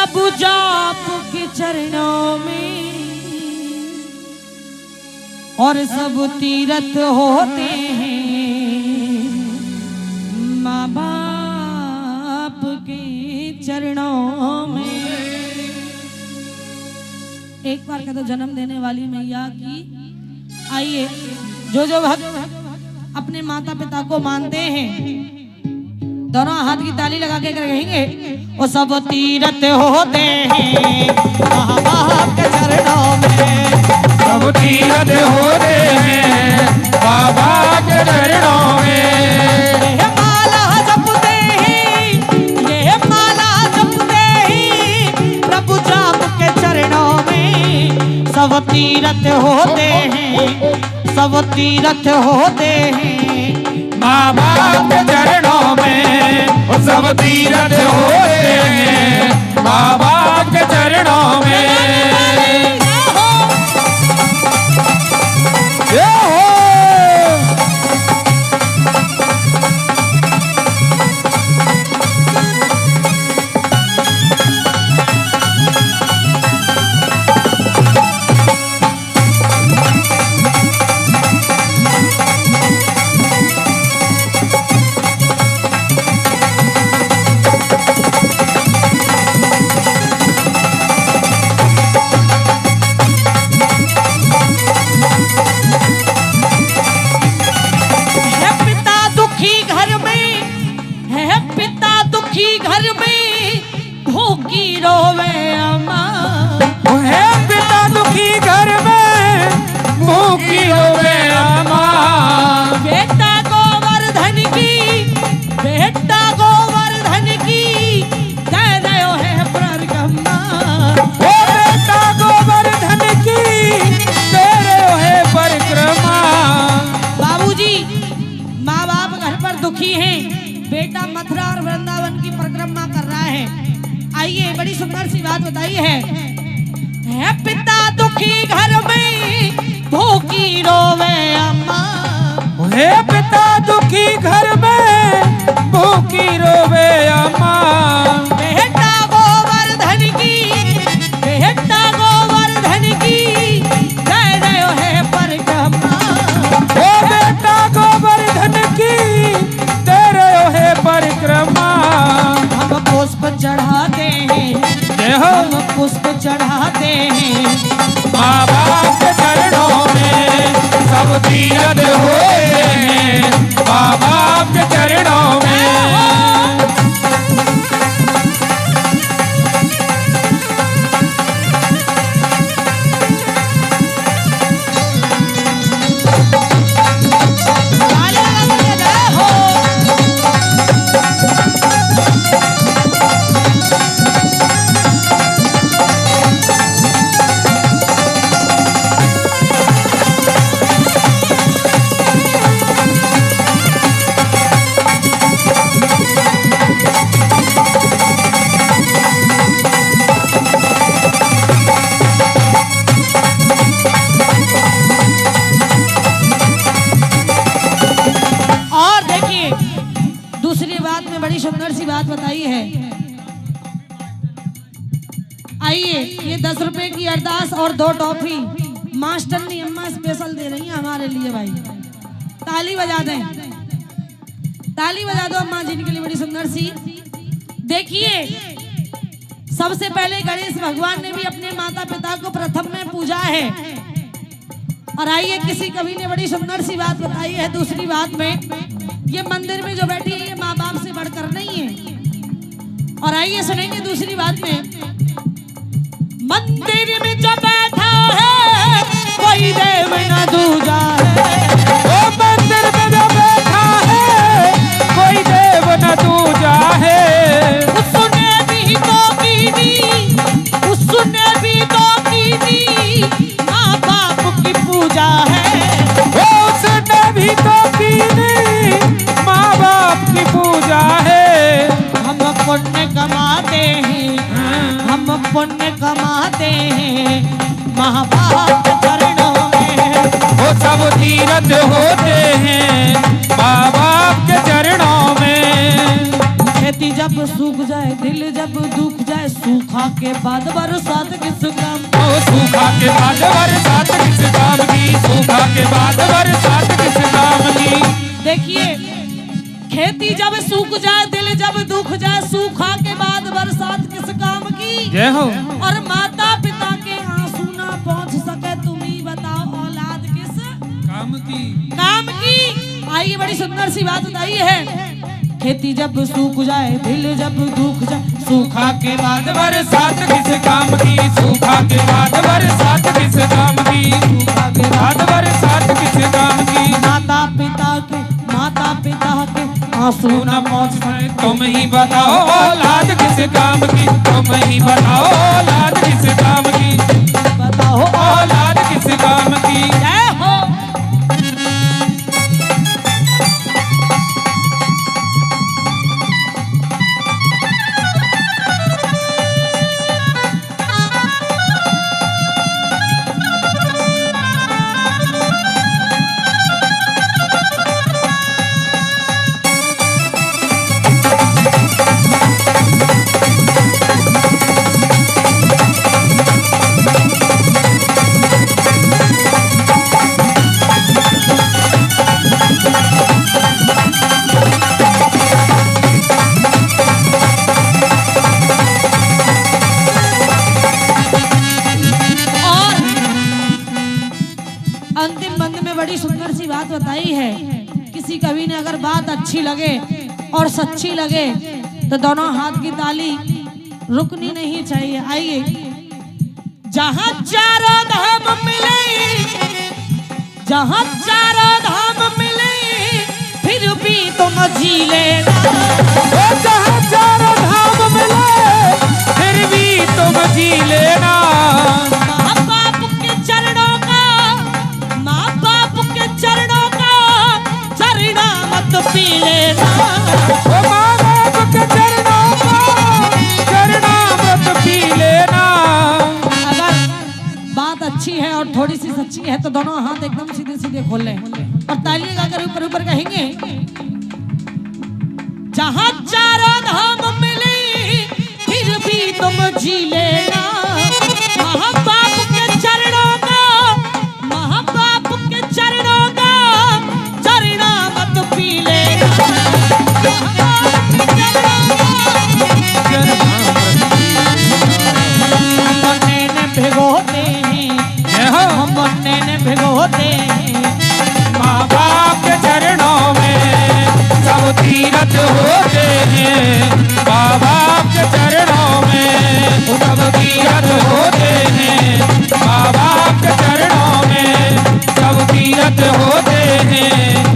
प्रभु जाप के चरणों में और सब तीर्थ होते हैं माँ बाप के चरणों में। एक बार का तो जन्म देने वाली मैया की। आइए जो जो भक्त अपने माता पिता को मानते हैं दोनों हाथ की ताली लगा के कहेंगे वो सब तीर्थ होते हैं माँ बाप के चरणों में। सब तीर्थ होते हैं माँ बाप के चरणों में। ये माला जपते ही प्रभु जाप के चरणों में सब तीर्थ होते हैं सब तीर्थ होते हैं माँ बाप के चरणों में। वो सब तीर्थ होते हैं माँ बाप के चरणों में। दुखी हैं, बेटा मथुरा और वृंदावन की परिक्रमा कर रहा है। आइए बड़ी सुंदर सी बात बताई है पिता दुखी घर में भूखी रोवे अम्मा। हे पिता दुखी घर में भूखी रोवे अम्मा। बेटा गोवर्धन की जय जय है परिक्रमा। ओ बेटा गोवर्धन की तेरे है परिक्रमा। हम पुष्प चढ़ाते हैं हम पुष्प चढ़ाते हैं माँ बाप के चरणों में। सब तीर्थ होते हैं माँ बाप के चरणों में। बड़ी सुंदर सी बात बताई है। आइए ये 10 रुपए की अरदास और 2 टॉफी मास्टरनी अम्मा स्पेशल दे रही हैं हमारे लिए। भाई ताली बजा दें, ताली बजा दो अम्मा जी के लिए बड़ी सुंदर सी। देखिए सबसे पहले गणेश भगवान ने भी अपने माता पिता को प्रथम में पूजा है। और आइए किसी कवि ने बड़ी सुंदर सी बात बताई है दूसरी बात में, ये मंदिर में जो बैठी है ये माँ बाप से बढ़कर नहीं है। और आइए सुनेंगे दूसरी बात में, मंदिर में जो बैठा है कोई देव न दूजा है। ओ मंदिर में जो बैठा है कोई देव न दूजा है। उसने भी तो कीनी माँ बाप की पूजा है। उसने भी तो कीनी माँ बाप की पूजा है। हम पुण्य कमाते हैं माँ बाप के चरणों में। वो सब तीर्थ होते हैं माँ बाप के चरणों में। खेती जब जब सूख जाए दिल जब दुख जाए सूखा के बाद बरसात किस काम ओ सूखा के बाद बरसात किस काम की, सूखा के बाद बरसात किस काम की। देखिए खेती जब सूख जाए दिल जब दुख जाए सूखा के बाद बरसात किस काम की। जय हो। और माता पिता के आंसू ना पहुंच सके तुम ही बताओ औलाद किस काम की। आइए बड़ी सुंदर सी बात बताई है। खेती जब सूख जाए दिल जब दुख जाए सूखा के बाद बरसात किस काम की, सूखा के बाद बरसात किस काम की, सूखा के बाद बरसात किस काम की। माता पिता के आंसू न पहुंच पाए तुम ही बताओ औलाद किस काम की, तुम ही बताओ औलाद किस काम की, बताओ औलाद किस काम की। जय हो। अंतिम बंद में बड़ी सुंदर सी बात बताई है। किसी कवि ने अगर बात अच्छी लगे और सच्ची लगे तो दोनों हाथ की ताली रुकनी नहीं चाहिए। आइए। जहाँ चारों धाम मिले, जहाँ चारों धाम मिले फिर भी तुम जी लेना। जहाँ चारों धाम मिले फिर भी तुम जी लेना। माँ बाप के चरणों का, माँ बाप के चरणों का चरणा मत पी लेना। माँ बाप के चरणों का चरणा मत पी लेना। अगर बात अच्छी है और थोड़ी सी सच्ची है तो दोनों हाथ एकदम सीधे सीधे खोल लें और ताली लगाकर ऊपर ऊपर कहेंगे। जहाँ चारों धाम मिले फिर भी तुम जी लेना। माँ बाप के चरणों का, माँ बाप के चरणों का चरणा मत पी लेना। भिगोते हैं हम ने भिगोते हैं। माँ बाप के चरणों में सब तीरथ होते हैं। माँ बाप के चरणों में सब तीरथ होते हैं। माँ बाप के चरणों में सब तीरथ होते हैं।